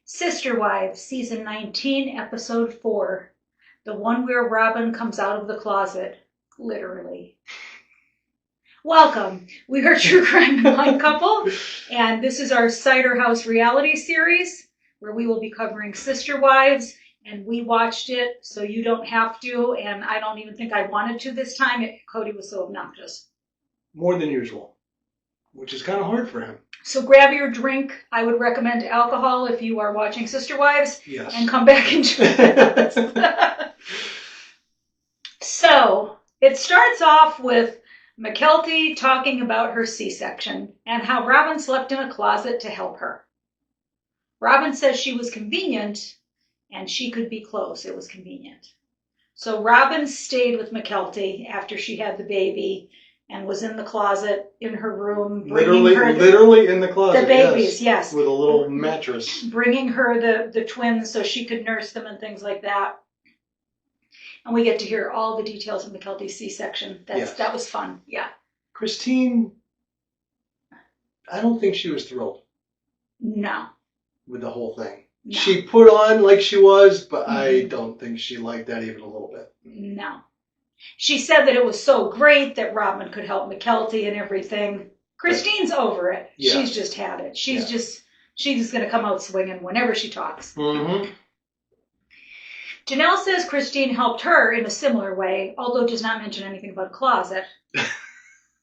Sister Wives, Season 19, Episode 4. The one where Robyn comes out of the closet. Literally. Welcome. We are True Crime Blind Couple, and this is our Cider House reality series where we will be covering Sister Wives, and we watched it so you don't have to, and I don't even think I wanted to this time. Cody was so obnoxious. More than usual, which is kind of hard for him. So grab your drink. I would recommend alcohol if you are watching Sister Wives. Yes. And come back and join us. So it starts off with McKelty talking about her C-section and how Robyn slept in a closet to help her. Robyn says she was convenient and she could be close. It was convenient. So Robyn stayed with McKelty after she had the baby and was in the closet in her room. Literally in the closet. The babies, yes. With a little mattress. Bringing her the twins so she could nurse them and things like that. And we get to hear all the details of McKelty's C-section. That was fun, yeah. Christine, I don't think she was thrilled. No. With the whole thing. No. She put on like she was, but I don't think she liked that even a little bit. No. She said that it was so great that Robyn could help McKelty and everything. Christine's over it. Yeah. She's just had it. She's just going to come out swinging whenever she talks. Mm-hmm. Janelle says Christine helped her in a similar way, although does not mention anything about a closet.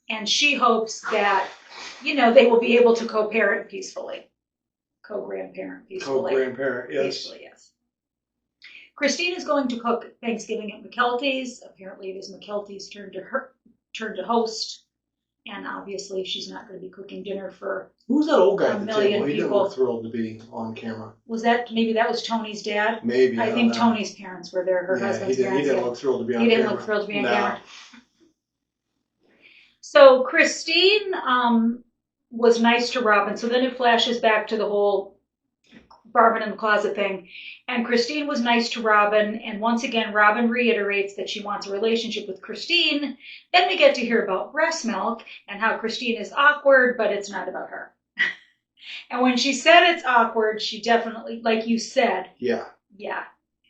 And she hopes that, they will be able to co-parent peacefully. Co-grandparent peacefully. Co-grandparent, yes. Peacefully, yes. Christine is going to cook Thanksgiving at McKelty's. Apparently it is McKelty's turn to host. And obviously she's not going to be cooking dinner for who's that old guy a at the million table? He people. didn't look thrilled to be on camera. Maybe that was Tony's dad? Maybe. I think Tony's parents were there, her husband's parents. He didn't look thrilled to be on camera. He didn't look thrilled to be on camera. So Christine was nice to Robyn. So then it flashes back to the whole Robyn in the closet thing. And Christine was nice to Robyn. And once again, Robyn reiterates that she wants a relationship with Christine. Then we get to hear about breast milk and how Christine is awkward, but it's not about her. And when she said it's awkward, she definitely, like you said. Yeah. Yeah.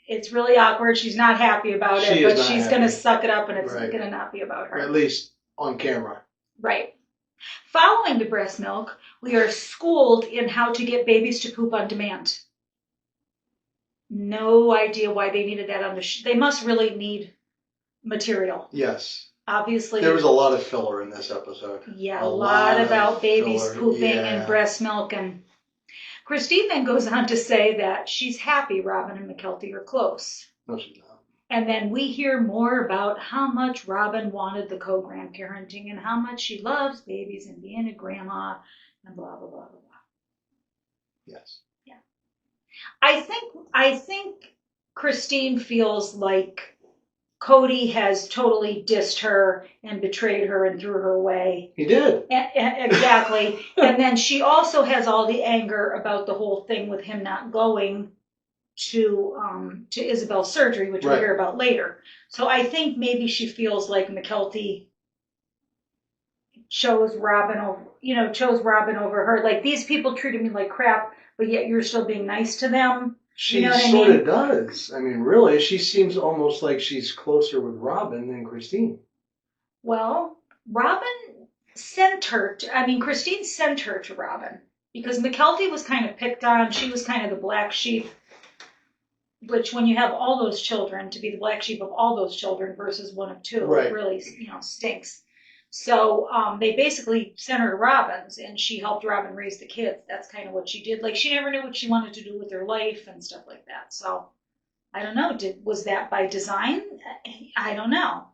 It's really awkward. She's not happy about it, but she's going to suck it up and it's going to not be about her. Or at least on camera. Right. Following the breast milk, we are schooled in how to get babies to poop on demand. No idea why they needed that on the they must really need material. Yes. Obviously. There was a lot of filler in this episode. Yeah, a lot about babies pooping and breast milk. And Christine then goes on to say that she's happy Robyn and McKelty are close. No, she's not. And then we hear more about how much Robyn wanted the co-grandparenting and how much she loves babies and being a grandma and blah, blah, blah, blah, blah. Yes. Yeah. I think Christine feels like Cody has totally dissed her and betrayed her and threw her away. He did. Exactly. And then she also has all the anger about the whole thing with him not going to Isabel's surgery, which we'll hear about later. So I think maybe she feels like McKelty chose Robyn over her. Like, these people treated me like crap, but yet you're still being nice to them. She sort of does. I mean, really, she seems almost like she's closer with Robyn than Christine. Well, Christine sent her to Robyn because McKelty was kind of picked on. She was kind of the black sheep. Which, when you have all those children, to be the black sheep of all those children versus one of two, it really, stinks. So they basically sent her to Robyn's, and she helped Robyn raise the kids. That's kind of what she did. Like, she never knew what she wanted to do with her life and stuff like that. So, I don't know. Was that by design? I don't know,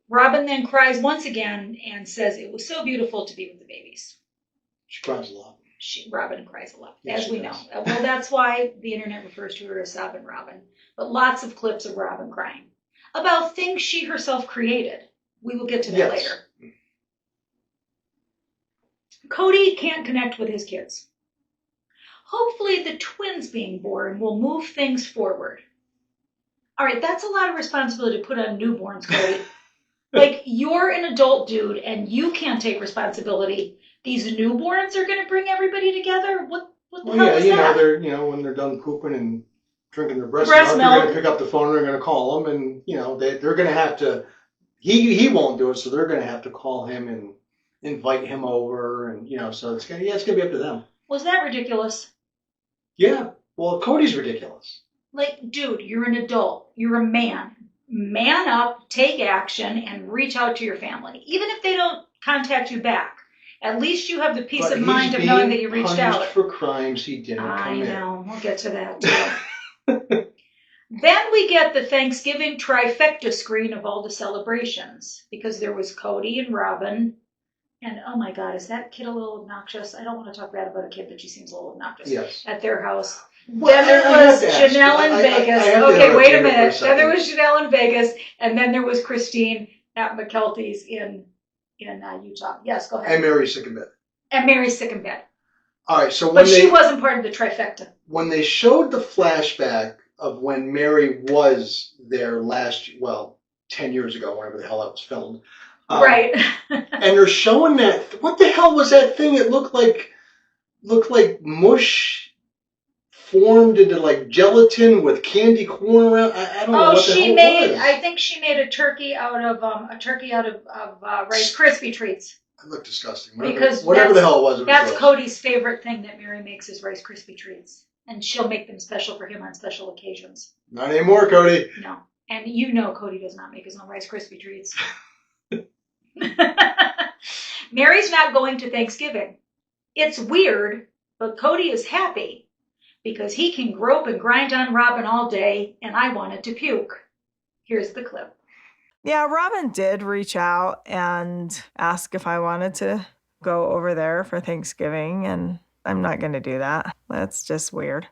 Robyn then cries once again and says it was so beautiful to be with the babies. She cries a lot. Robyn cries a lot, yes, as we know. Well, that's why the internet refers to her as Sobbin' Robyn. But lots of clips of Robyn crying about things she herself created. We will get to that later. Cody can't connect with his kids. Hopefully the twins being born will move things forward. All right, that's a lot of responsibility to put on newborns, Cody. Like, you're an adult dude and you can't take responsibility these newborns are going to bring everybody together? What the Well, hell yeah, is you know, that? they're, you know, when they're done pooping and drinking their breast Breast milk, they're going milk. to pick up the phone and they're going to call him, and you know, they're going to have to. He won't do it, so they're going to have to call him and invite him over, and you know, so it's gonna be up to them. Was that ridiculous? Yeah. Well, Cody's ridiculous. Like, dude, you're an adult. You're a man. Man up, take action, and reach out to your family. Even if they don't contact you back, at least you have the peace But of mind of knowing that you reached punished out. for crimes he didn't commit. I know. We'll get to that too. Then we get the Thanksgiving trifecta screen of all the celebrations because there was Cody and Robyn. And oh my God, is that kid a little obnoxious? I don't want to talk bad about a kid, but she seems a little obnoxious. Yes. At their house. Well, Then there was Janelle in Vegas. Okay, wait a minute. Then there was Janelle in Vegas, and then there was Christine at McKelty's in Utah. Yes, go ahead. And Mary's sick in bed. And Mary's sick in bed. All right, so but she wasn't part of the trifecta. When they showed the flashback of when Mary was there 10 years ago, whenever the hell that was filmed. Right. And they're showing that. What the hell was that thing? It looked like mush formed into like gelatin with candy corn around. I don't know what the hell it was. I think she made a turkey out of Rice Krispie treats. It looked disgusting. Whatever the hell it was. That's Cody's favorite thing that Mary makes is Rice Krispie treats, and she'll make them special for him on special occasions. Not anymore, Cody. No, and you know Cody does not make his own Rice Krispie treats. Mary's not going to Thanksgiving. It's weird, but Cody is happy because he can grope and grind on Robyn all day, and I wanted to puke. Here's the clip. Yeah, Robyn did reach out and ask if I wanted to go over there for Thanksgiving, and I'm not going to do that. That's just weird.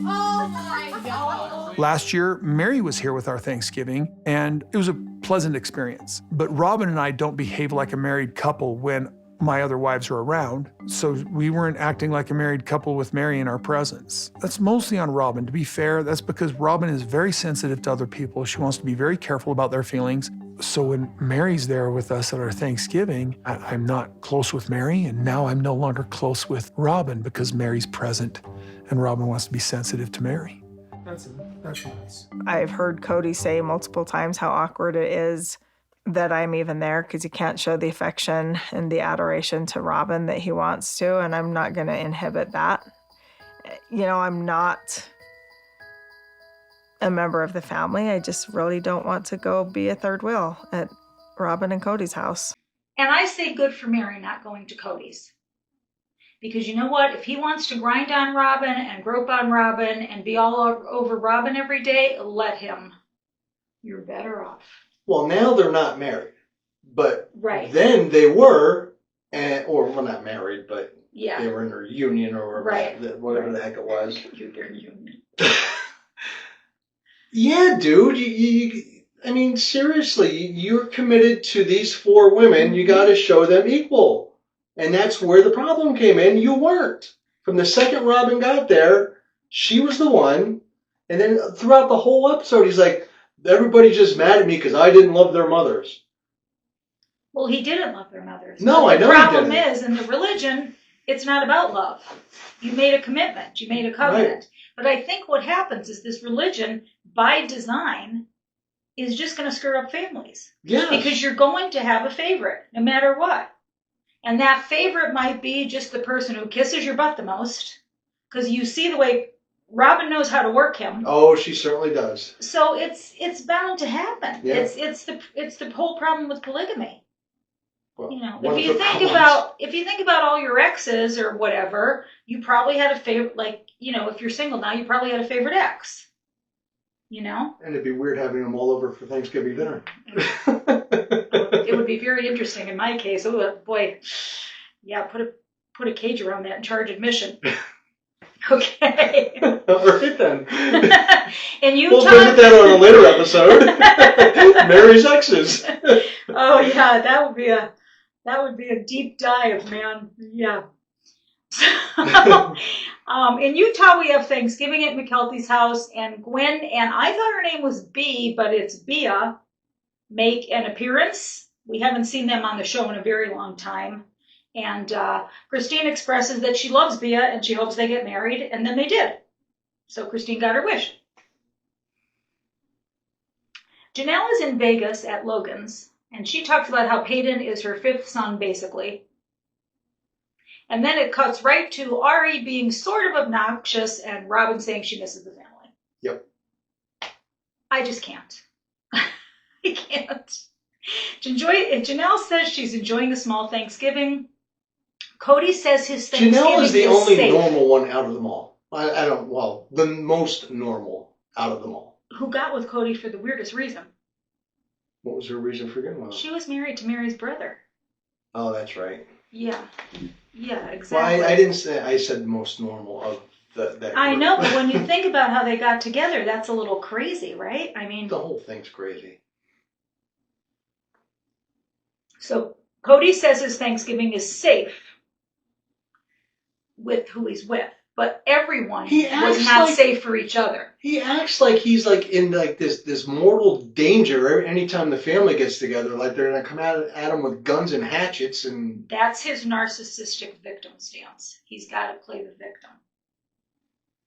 Oh my God. Last year, Mary was here with our Thanksgiving, and it was a pleasant experience. But Robyn and I don't behave like a married couple when my other wives are around, so we weren't acting like a married couple with Mary in our presence. That's mostly on Robyn. To be fair, that's because Robyn is very sensitive to other people. She wants to be very careful about their feelings. So when Mary's there with us at our Thanksgiving, I'm not close with Mary, and now I'm no longer close with Robyn because Mary's present, and Robyn wants to be sensitive to Mary. That's nice. I've heard Cody say multiple times how awkward it is that I'm even there because he can't show the affection and the adoration to Robyn that he wants to, and I'm not going to inhibit that. You know, I'm not a member of the family. I just really don't want to go be a third wheel at Robyn and Cody's house. And I say good for Mary not going to Cody's. Because you know what? If he wants to grind on Robyn and grope on Robyn and be all over Robyn every day, let him. You're better off. Well, now they're not married, but right. Then they were, not married, but yeah. They were in their union or whatever the heck it was. Their union. Yeah, dude. I mean, seriously, you're committed to these 4 women. You got to show them equal. And that's where the problem came in. You weren't. From the second Robyn got there, she was the one. And then throughout the whole episode, he's like, everybody's just mad at me because I didn't love their mothers. Well, he didn't love their mothers. No, I know he didn't. The problem is, in the religion, it's not about love. You made a commitment. You made a covenant. Right. But I think what happens is this religion, by design, is just going to screw up families. Yeah. Because you're going to have a favorite, no matter what. And that favorite might be just the person who kisses your butt the most. Because you see the way Robyn knows how to work him. Oh, she certainly does. So it's bound to happen. Yeah. It's the whole problem with polygamy. Well, you know, if you think about all your exes or whatever, you probably had a favorite. Like, you know, if you're single now, you probably had a favorite ex. You know. And it'd be weird having them all over for Thanksgiving dinner. It would be very interesting in my case. Oh boy, yeah. Put a cage around that and charge admission. Okay. All right then. And Utah. We'll visit that on a later episode. Mary's exes. Oh yeah, that would be a deep dive, man. Yeah. So, in Utah, we have Thanksgiving at McKelty's house, and Gwen and I thought her name was Bea, but it's Bea, make an appearance. We haven't seen them on the show in a very long time. And Christine expresses that she loves Bea and she hopes they get married, and then they did. So Christine got her wish. Janelle is in Vegas at Logan's, and she talks about how Peyton is her fifth son, basically. And then it cuts right to Ari being sort of obnoxious and Robyn saying she misses the family. Yep. I just can't. I can't. Janelle says she's enjoying a small Thanksgiving. Cody says his Thanksgiving Janelle is the is only safe. normal one out of them all. The most normal out of them all. Who got with Cody for the weirdest reason. What was her reason for getting with him? She was married to Mary's brother. Oh, that's right. Yeah. Yeah, exactly. Well, I didn't say, I said most normal of that I group. know, but when you think about how they got together, that's a little crazy, right? I mean, The whole thing's crazy. so Cody says his Thanksgiving is safe with who he's with, but everyone He was acts not like- safe for each other. He acts like he's like in like this mortal danger anytime the family gets together. Like they're gonna come at him with guns and hatchets and. That's his narcissistic victim stance. He's got to play the victim.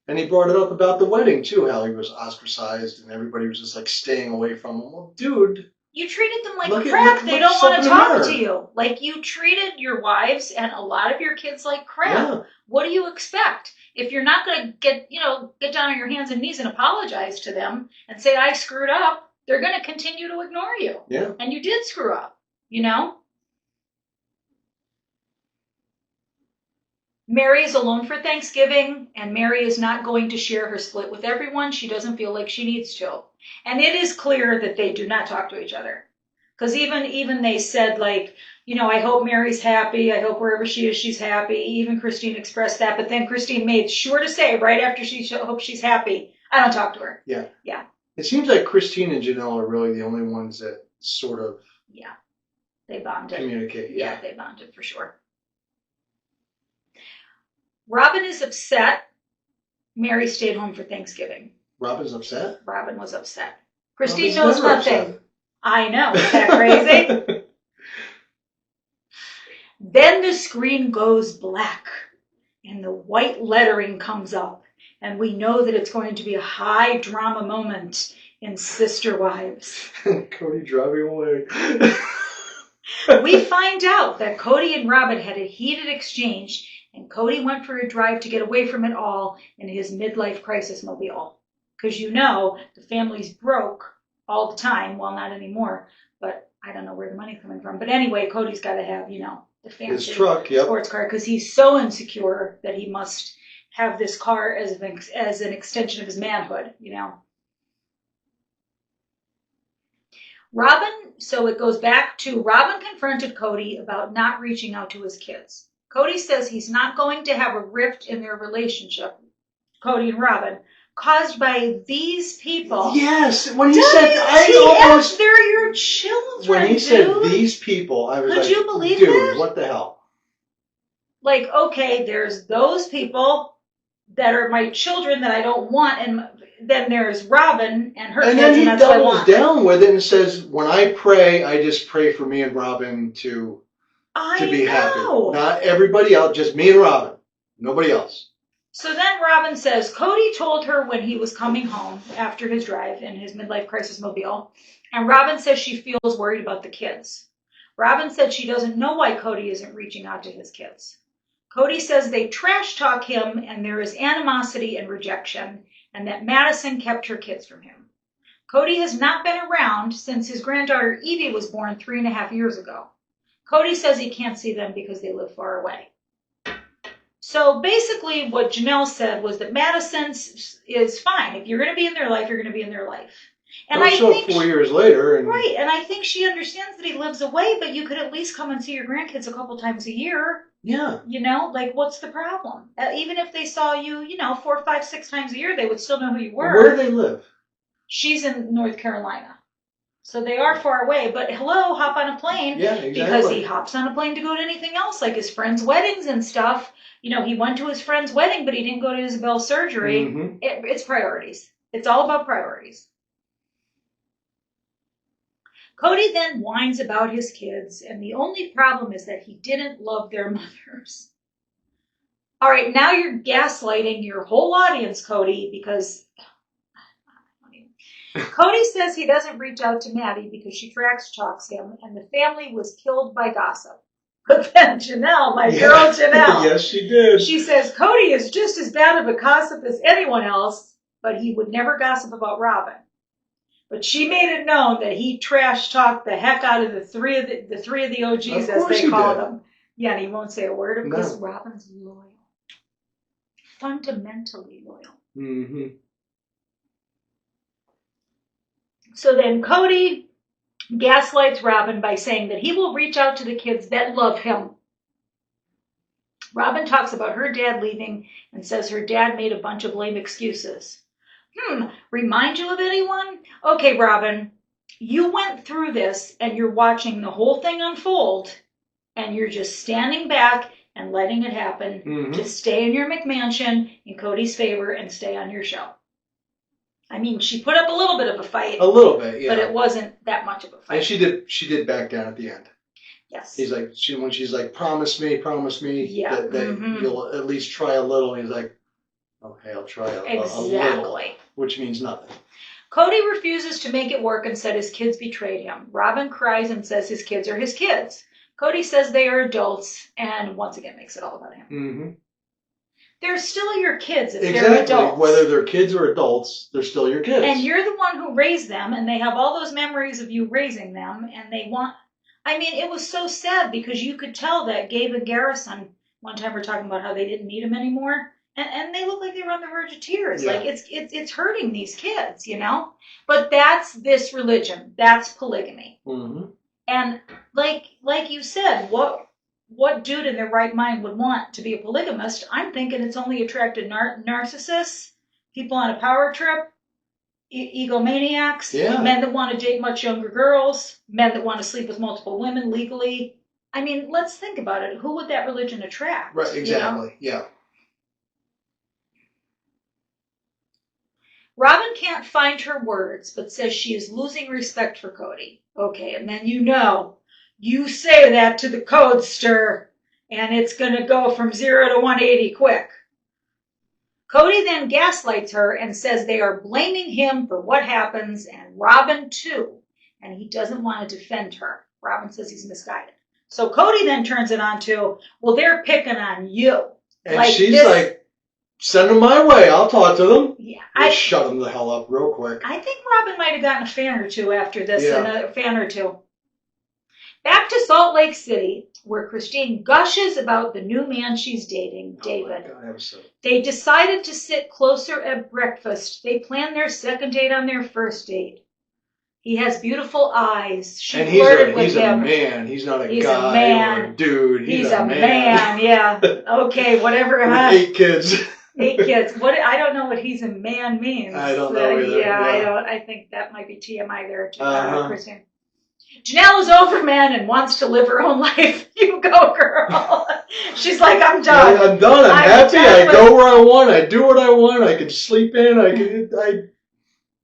And he brought it up about the wedding too, how he was ostracized and everybody was just like staying away from him. Well, dude. You treated them like Look crap. They don't want to yourself in the talk mirror. to you. Like you treated your wives and a lot of your kids like crap. Yeah. What do you expect? If you're not going to get down on your hands and knees and apologize to them and say, I screwed up, they're going to continue to ignore you. Yeah. And you did screw up, you know? Mary is alone for Thanksgiving, and Mary is not going to share her split with everyone. She doesn't feel like she needs to. And it is clear that they do not talk to each other. Because even they said, like, I hope Mary's happy. I hope wherever she is, she's happy. Even Christine expressed that. But then Christine made sure to say right after she hopes she's happy, I don't talk to her. Yeah. Yeah. It seems like Christine and Janelle are really the only ones that sort of Yeah. They bonded. communicate. Yeah, they bonded for sure. Robyn is upset. Mary stayed home for Thanksgiving. Robyn's upset? Robyn was upset. Christine Robyn's knows never nothing. upset. I know. Is that crazy? Then the screen goes black and the white lettering comes up, and we know that it's going to be a high drama moment in Sister Wives. Cody driving away. We find out that Cody and Robyn had a heated exchange, and Cody went for a drive to get away from it all in his midlife crisis mobile. Because the family's broke all the time. Well, not anymore, but I don't know where the money's coming from. But anyway, Cody's got to have, the fancy His truck, yep. sports car, because he's so insecure that he must have this car as an extension of his manhood, Robyn, so it goes back to Robyn confronted Cody about not reaching out to his kids. Cody says he's not going to have a rift in their relationship, Cody and Robyn, caused by these people. Yes, when he said, I almost. They're your children, When he dude. said these people, I was Could like, you believe dude, that? what the hell? Like, okay, there's those people that are my children that I don't want, and then there's Robyn and her And kids, then he and that's what I doubles want. down with it and says, when I pray, I just pray for me and Robyn to be happy. Not everybody else, just me and Robyn. Nobody else. So then Robyn says Cody told her when he was coming home after his drive in his midlife crisis mobile, and Robyn says she feels worried about the kids. Robyn said she doesn't know why Cody isn't reaching out to his kids. Cody says they trash talk him and there is animosity and rejection, and that Madison kept her kids from him. Cody has not been around since his granddaughter Evie was born 3.5 years ago. Cody says he can't see them because they live far away. So basically what Janelle said was that Madison is fine. If you're going to be in their life, you're going to be in their life. And Don't I show think up 4 years later. And right, and I think she understands that he lives away, but you could at least come and see your grandkids a couple times a year. Yeah. Like what's the problem? Even if they saw you, 4, 5, 6 times a year, they would still know who you were. Where do they live? She's in North Carolina. So they are far away, but hello, hop on a plane. Yeah, exactly. Because he hops on a plane to go to anything else, like his friends' weddings and stuff. He went to his friend's wedding, but he didn't go to Isabel's surgery. Mhm. It's priorities. It's all about priorities. Cody then whines about his kids, and the only problem is that he didn't love their mothers. All right, now you're gaslighting your whole audience, Cody, because Cody says he doesn't reach out to Maddie because she trash talks him, and the family was killed by gossip. But then Janelle, my girl Janelle, yes, she did. she says Cody is just as bad of a gossip as anyone else, but he would never gossip about Robyn. But she made it known that he trash talked the heck out of the three of the OGs, as they call them. Yeah, and he won't say a word because Robyn's loyal, fundamentally loyal. Mm-hmm. So then Cody gaslights Robyn by saying that he will reach out to the kids that love him. Robyn talks about her dad leaving and says her dad made a bunch of lame excuses. Remind you of anyone? Okay, Robyn, you went through this and you're watching the whole thing unfold and you're just standing back and letting it happen to stay in your McMansion in Cody's favor and stay on your show. I mean, she put up a little bit of a fight. A little bit, yeah. But it wasn't that much of a fight. And she did back down at the end. Yes. He's like, when she's like, promise me yeah. that you'll at least try a little. He's like, okay, I'll try a little, which means nothing. Cody refuses to make it work and said his kids betrayed him. Robyn cries and says his kids are his kids. Cody says they are adults and once again makes it all about him. Mm-hmm. They're still your kids if they're adults. Whether they're kids or adults, they're still your kids. And you're the one who raised them, and they have all those memories of you raising them, and they want... I mean, it was so sad because you could tell that Gabe and Garrison, one time were talking about how they didn't need him anymore, and they look like they were on the verge of tears. Yeah. Like, it's hurting these kids, you know? But that's this religion. That's polygamy. Mm-hmm. And like you said, what dude in their right mind would want to be a polygamist? I'm thinking it's only attracted narcissists, people on a power trip, egomaniacs, men that want to date much younger girls, men that want to sleep with multiple women legally. I mean, let's think about it. Who would that religion attract? Right, exactly, yeah. Robyn can't find her words, but says she is losing respect for Cody. Okay, and then you say that to the codester, and it's going to go from 0 to 180 quick. Cody then gaslights her and says they are blaming him for what happens, and Robyn too, and he doesn't want to defend her. Robyn says he's misguided. So Cody then turns it on to, well, they're picking on you. And like she's like, send them my way. I'll talk to them. Yeah, shut them the hell up real quick. I think Robyn might have gotten a fan or two after this, a fan or two. Back to Salt Lake City, where Christine gushes about the new man she's dating, David. Oh my God, they decided to sit closer at breakfast. They planned their second date on their first date. He has beautiful eyes. She flirted with him. He's a man. He's not a guy or a dude. He's a man. Yeah. Okay, whatever. With 8 kids. 8 kids. What? I don't know what he's a man means. I don't know either. Yeah, I don't. I think that might be TMI there, Christine. Janelle is over, man, and wants to live her own life. You go, girl. She's like, I'm done. I'm done. I'm happy. I go where I want. I do what I want. I can sleep in. I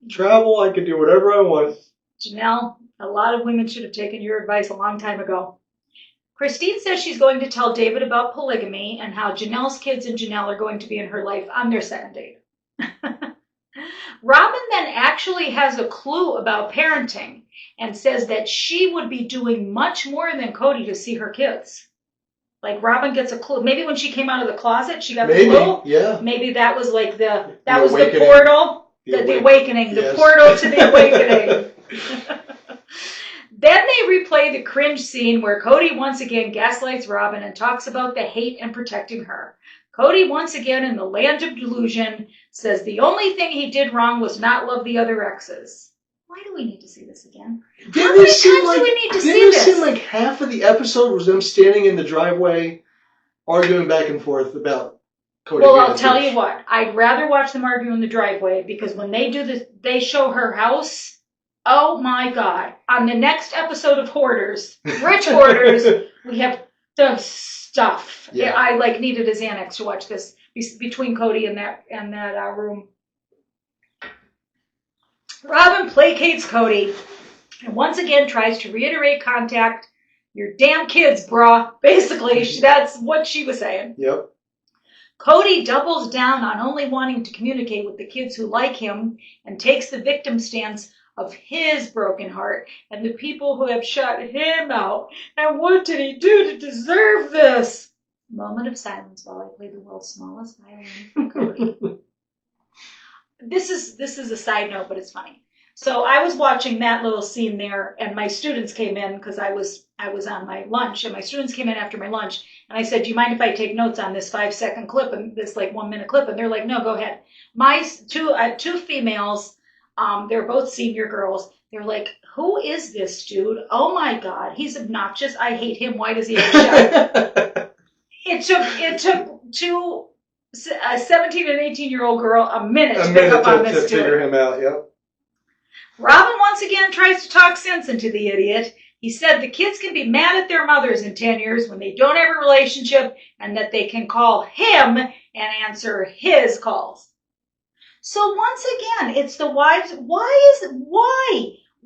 travel. I can do whatever I want. Janelle, a lot of women should have taken your advice a long time ago. Christine says she's going to tell David about polygamy and how Janelle's kids and Janelle are going to be in her life on their second date. Robyn then actually has a clue about parenting and says that she would be doing much more than Cody to see her kids. Like Robyn gets a clue. Maybe when she came out of the closet, she got the clue. Yeah. Maybe that was like the portal, the awakening, yes. The portal to the awakening. Then they replay the cringe scene where Cody once again gaslights Robyn and talks about the hate and protecting her. Cody, once again in the land of delusion, says the only thing he did wrong was not love the other exes. Why do we need to see this again? How many times do we need to see this? Didn't it seem like half of the episode was them standing in the driveway arguing back and forth about Cody? Well, I'll tell you what. I'd rather watch them argue in the driveway because when they do this, they show her house. Oh my God. On the next episode of Hoarders, Rich Hoarders, we have the stuff. Yeah. I needed a Xanax to watch this between Cody and that room. Robyn placates Cody and once again tries to reiterate contact. Your damn kids, brah. Basically, that's what she was saying. Yep. Cody doubles down on only wanting to communicate with the kids who like him and takes the victim stance of his broken heart and the people who have shut him out. And what did he do to deserve this? Moment of silence while I play the world's smallest violin for Cody. This is a side note, but it's funny. So I was watching that little scene there, and my students came in because I was on my lunch, and my students came in after my lunch, and I said, "Do you mind if I take notes on this 5-second clip and this like 1 minute clip?" And they're like, "No, go ahead." My two females, they're both senior girls. They're like, "Who is this dude? Oh my God, he's obnoxious. I hate him. Why does he have a shot?" It took a 17 and 18-year-old girl a minute to pick up on this to figure him out. Yep. Robyn once again tries to talk sense into the idiot. He said the kids can be mad at their mothers in 10 years when they don't have a relationship and that they can call him and answer his calls. So once again, it's the wives.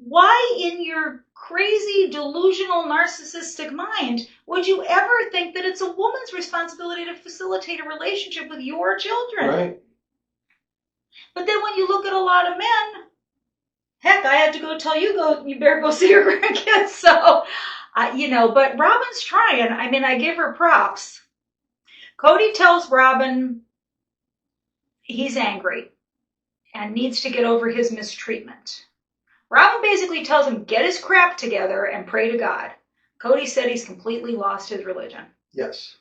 Why in your crazy, delusional, narcissistic mind would you ever think that it's a woman's responsibility to facilitate a relationship with your children? Right. But then when you look at a lot of men, heck, I had to go tell you better go see your grandkids. So, but Robyn's trying. I mean, I give her props. Cody tells Robyn he's angry and needs to get over his mistreatment. Robyn basically tells him, get his crap together and pray to God. Cody said he's completely lost his religion. Yes.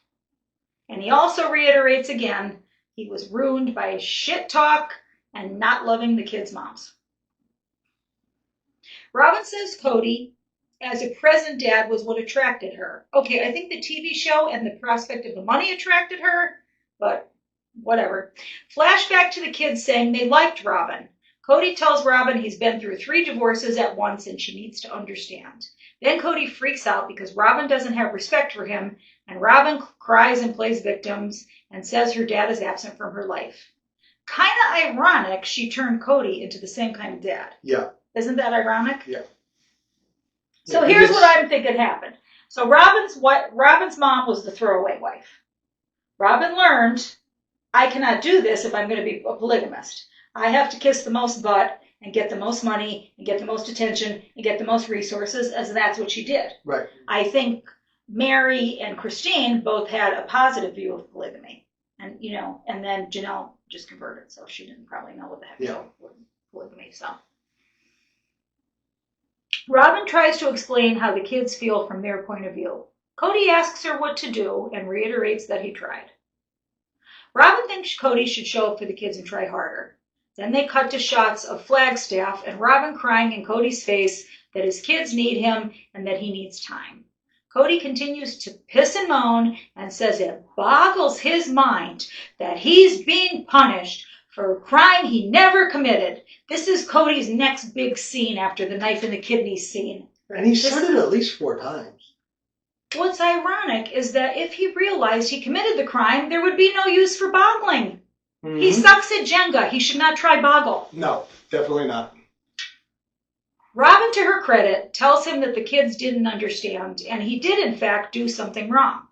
And he also reiterates again, he was ruined by shit talk and not loving the kids' moms. Robyn says Cody, as a present dad, was what attracted her. Okay, I think the TV show and the prospect of the money attracted her, but whatever. Flashback to the kids saying they liked Robyn. Cody tells Robyn he's been through 3 divorces at once and she needs to understand. Then Cody freaks out because Robyn doesn't have respect for him, and Robyn cries and plays victims and says her dad is absent from her life. Kind of ironic she turned Cody into the same kind of dad. Yeah. Isn't that ironic? Yeah. So here's what I'm thinking happened. So Robyn's mom was the throwaway wife. Robyn learned, I cannot do this if I'm going to be a polygamist. I have to kiss the most butt and get the most money and get the most attention and get the most resources, as that's what she did. Right. I think Mary and Christine both had a positive view of polygamy. And, and then Janelle just converted, so she didn't probably know what the heck was polygamy. So Robyn tries to explain how the kids feel from their point of view. Cody asks her what to do and reiterates that he tried. Robyn thinks Cody should show up for the kids and try harder. Then they cut to shots of Flagstaff and Robyn crying in Cody's face that his kids need him and that he needs time. Cody continues to piss and moan and says it boggles his mind that he's being punished for a crime he never committed. This is Cody's next big scene after the knife in the kidneys scene. And he said it at least 4 times. What's ironic is that if he realized he committed the crime, there would be no use for boggling. Mm-hmm. He sucks at Jenga. He should not try boggle. No, definitely not. Robyn, to her credit, tells him that the kids didn't understand, and he did, in fact, do something wrong.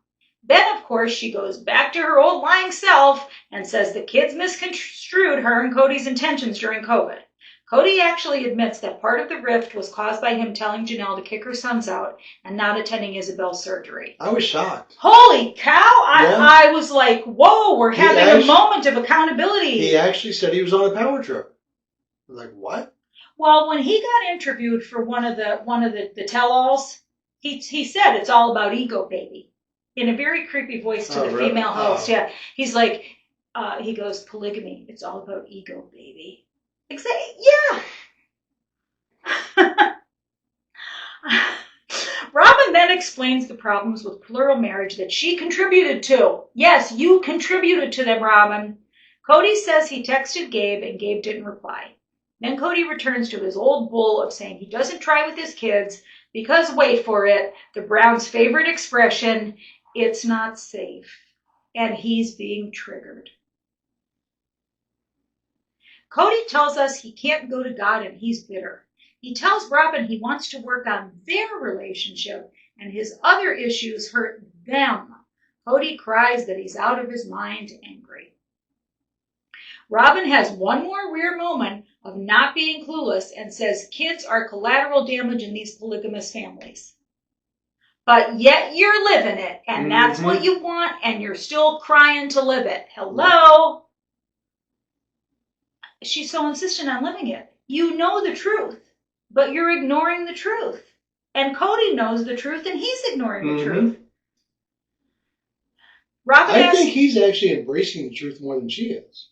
Then, of course, she goes back to her old lying self and says the kids misconstrued her and Cody's intentions during COVID. Cody actually admits that part of the rift was caused by him telling Janelle to kick her sons out and not attending Isabel's surgery. I was shocked. Holy cow! I was like, whoa, we're having a moment of accountability. He actually said he was on a power trip. I was like, what? Well, when he got interviewed for one of the tell-alls, he said it's all about ego, baby, in a very creepy voice to the female host. Yeah, he's like, he goes, polygamy, it's all about ego, baby. Yeah. Robyn then explains the problems with plural marriage that she contributed to. Yes, you contributed to them, Robyn. Cody says he texted Gabe and Gabe didn't reply. Then Cody returns to his old bull of saying he doesn't try with his kids because, wait for it, the Browns' favorite expression, it's not safe. And he's being triggered. Cody tells us he can't go to God and he's bitter. He tells Robyn he wants to work on their relationship and his other issues hurt them. Cody cries that he's out of his mind, angry. Robyn has one more rare moment of not being clueless and says kids are collateral damage in these polygamous families. But yet you're living it, and that's what you want, and you're still crying to live it. Hello? She's so insistent on living it. You know the truth, but you're ignoring the truth. And Cody knows the truth, and he's ignoring the truth. Robyn I think he's actually embracing the truth more than she is.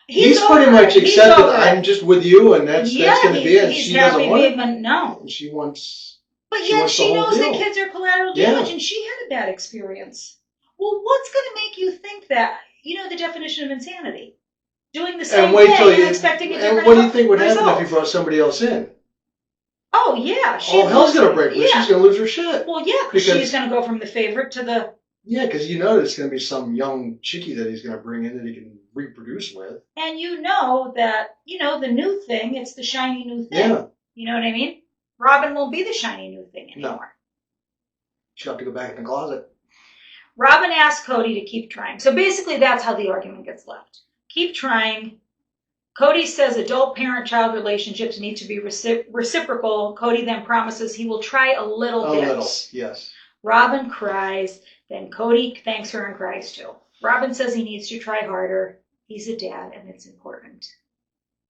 He's pretty much accepted. I'm just with you, and that's going to be it. He's she happy doesn't want it. being no. She wants. But she yet wants she the whole knows deal. that kids are collateral damage, and she had a bad experience. Well, what's going to make you think that? You know the definition of insanity: doing the same thing and expecting a different result. And what do you think would happen if you brought somebody else in? Oh yeah, all hell's going to break loose. She's going to lose her shit. Well, yeah, because she's going to go from the favorite to the. Yeah, because you know there's going to be some young chickie that he's going to bring in that he can reproduce with. And you know that, the new thing, it's the shiny new thing. Yeah. You know what I mean? Robyn won't be the shiny new thing anymore. No. She'll have to go back in the closet. Robyn asks Cody to keep trying. So basically that's how the argument gets left. Keep trying. Cody says adult parent-child relationships need to be reciprocal. Cody then promises he will try a little bit. A little, yes. Robyn cries. Then Cody thanks her and cries too. Robyn says he needs to try harder. He's a dad and it's important.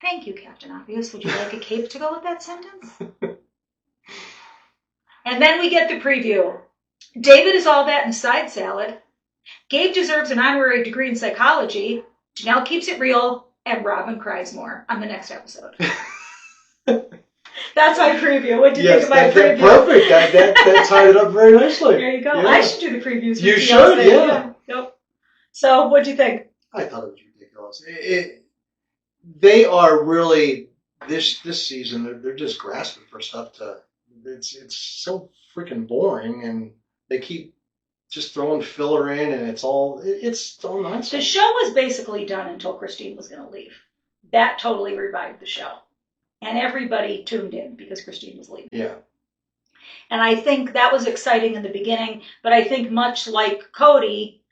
Thank you, Captain Obvious. Would you like a cape to go with that sentence? And then we get the preview. David is all that and side salad. Gabe deserves an honorary degree in psychology. Janelle keeps it real. And Robyn cries more on the next episode. That's my preview. What do you think of my preview? Perfect. That tied it up very nicely. There you go. Yeah. I should do the previews. You should, yeah. Yep. So, what do you think? I thought it was ridiculous. They are really this season. They're just grasping for stuff to. It's so freaking boring, and they keep just throwing filler in, and it's all nonsense. The show was basically done until Christine was going to leave. That totally revived the show. And everybody tuned in because Christine was leaving. Yeah. And I think that was exciting in the beginning, but I think much like Cody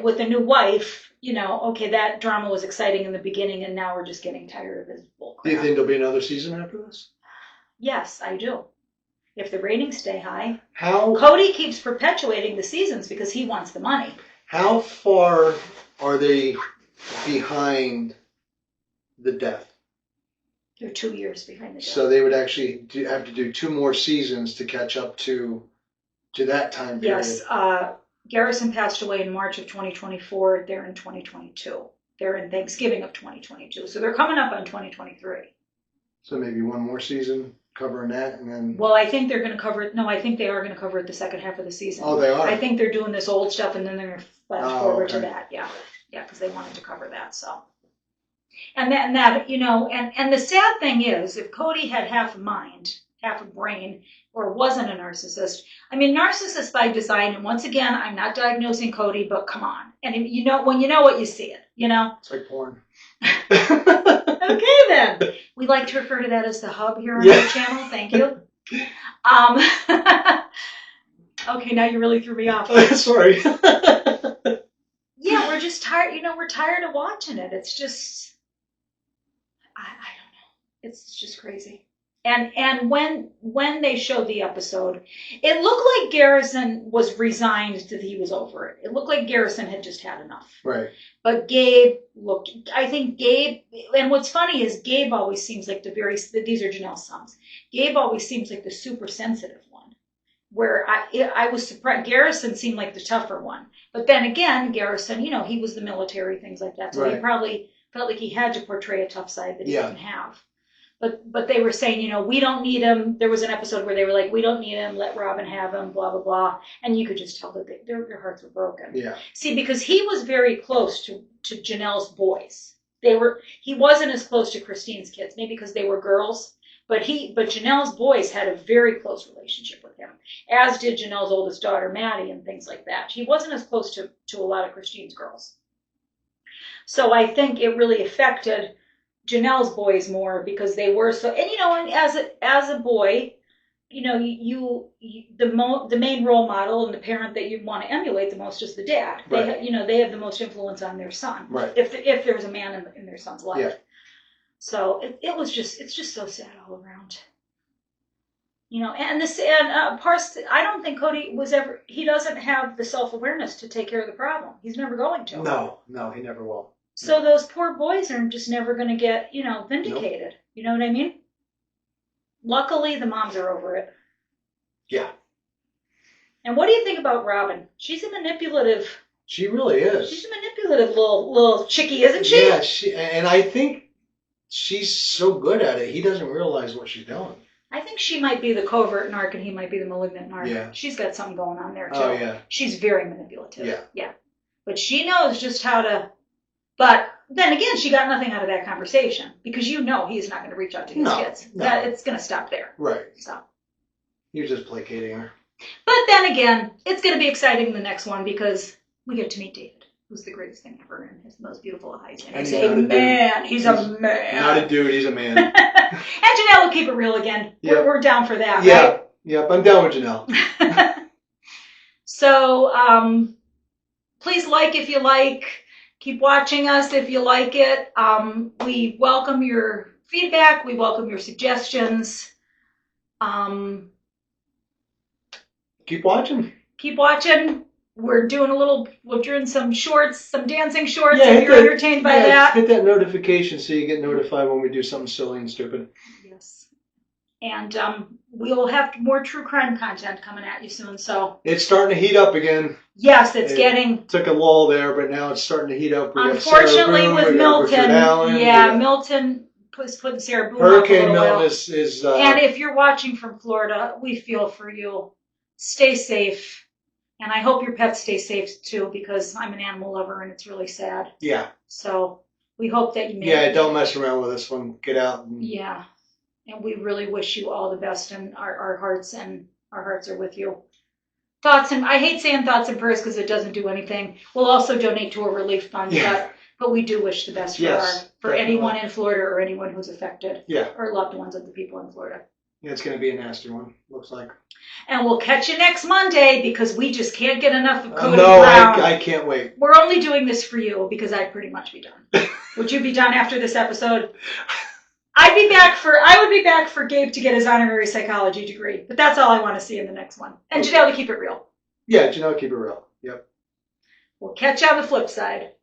with a new wife, that drama was exciting in the beginning, and now we're just getting tired of his bullcrap. Do you think there'll be another season after this? Yes, I do. If the ratings stay high. How? Cody keeps perpetuating the seasons because he wants the money. How far are they behind the death? They're 2 years behind the death. So they would actually have to do 2 more seasons to catch up to that time period. Yes. Garrison passed away in March of 2024. They're in 2022. They're in Thanksgiving of 2022. So they're coming up on 2023. So maybe 1 more season covering that, and then. Well, I think they're going to cover it. No, I think they are going to cover it the second half of the season. Oh, they are. I think they're doing this old stuff, and then they're going to flash forward to okay. that. Yeah, because they wanted to cover that. So, and the sad thing is, if Cody had half a mind, half a brain, or wasn't a narcissist. I mean, narcissist by design. And once again, I'm not diagnosing Cody, but come on. And when you know what, you see it. It's like porn. Okay, then. We like to refer to that as the hub here on our channel. Thank you. Okay, now you really threw me off. Sorry. Yeah, we're just tired. We're tired of watching it. It's just, I don't know. It's just crazy. And when they showed the episode, it looked like Garrison was resigned that he was over it. It looked like Garrison had just had enough. Right. But Gabe and what's funny is Gabe always seems like these are Janelle's sons. Gabe always seems like the super sensitive one, where I was surprised. Garrison seemed like the tougher one. But then again, Garrison, he was the military, things like that. So right. He probably felt like he had to portray a tough side that he yeah. didn't have. But they were saying, we don't need him. There was an episode where they were like, we don't need him. Let Robyn have him, blah, blah, blah. And you could just tell that their hearts were broken. Yeah. See, because he was very close to Janelle's boys. He wasn't as close to Christine's kids, maybe because they were girls. But Janelle's boys had a very close relationship with him, as did Janelle's oldest daughter, Maddie, and things like that. He wasn't as close to a lot of Christine's girls. So I think it really affected Janelle's boys more because they were so, and and as a boy, the main role model and the parent that you want to emulate the most is the dad. Right. They have the most influence on their son. Right. If there's a man in their son's life. Yeah. So it's just so sad all around. And I don't think Cody he doesn't have the self-awareness to take care of the problem. He's never going to. No, he never will. So those poor boys are just never going to get, vindicated. Nope. You know what I mean? Luckily, the moms are over it. Yeah. And what do you think about Robyn? She's a manipulative. She really is. She's a manipulative little chickie, isn't she? Yeah, and I think she's so good at it, he doesn't realize what she's doing. I think she might be the covert narc and he might be the malignant narc. Yeah. She's got something going on there, too. Oh, yeah. She's very manipulative. Yeah. Yeah. But she knows just how to. But then again, she got nothing out of that conversation because he's not going to reach out to his kids. No. It's going to stop there. Right. So. He was just placating her. But then again, it's going to be exciting in the next one because we get to meet David, who's the greatest thing ever and has the most beautiful eyes. And he's a man. He's a man. Not a dude, he's a man. And Janelle will keep it real again. Yep. We're down for that, Yeah. right? Yep, I'm down with Janelle. So please like if you like. Keep watching us if you like it. We welcome your feedback. We welcome your suggestions. Keep watching. Keep watching. We're doing some shorts, some dancing shorts, Yeah, if you're entertained by that. Hit that notification so you get notified when we do something silly and stupid. Yes. And we'll have more true crime content coming at you soon. So It's starting to heat up again. yes, it's getting. Took a lull there, but now it's starting to heat up. We got Unfortunately, Sarah Boone, with we got Milton, Richard Allen, yeah, Milton was putting Sarah Boone up a Hurricane little Milton while. is And if you're watching from Florida, we feel for you. Stay safe. And I hope your pets stay safe too, because I'm an animal lover and it's really sad. yeah. So we hope that you make Yeah, it. don't mess around with this one. Get out. And, Yeah. And we really wish you all the best, and our hearts are with you. Thoughts and I hate saying thoughts and prayers because it doesn't do anything. We'll also donate to a relief fund, Yeah. but we do wish the best for Yes, definitely. anyone in Florida or anyone who's affected. Yeah. Or loved ones of the people in Florida. Yeah, it's going to be a nasty one, looks like. And we'll catch you next Monday because we just can't get enough of Cody No, Brown. I can't wait. We're only doing this for you because I'd pretty much be done. Would you be done after this episode? I would be back for Gabe to get his honorary psychology degree, but that's all I want to see in the next one. And Janelle to keep it real. Yeah, Janelle, keep it real. Yep. We'll catch you on the flip side.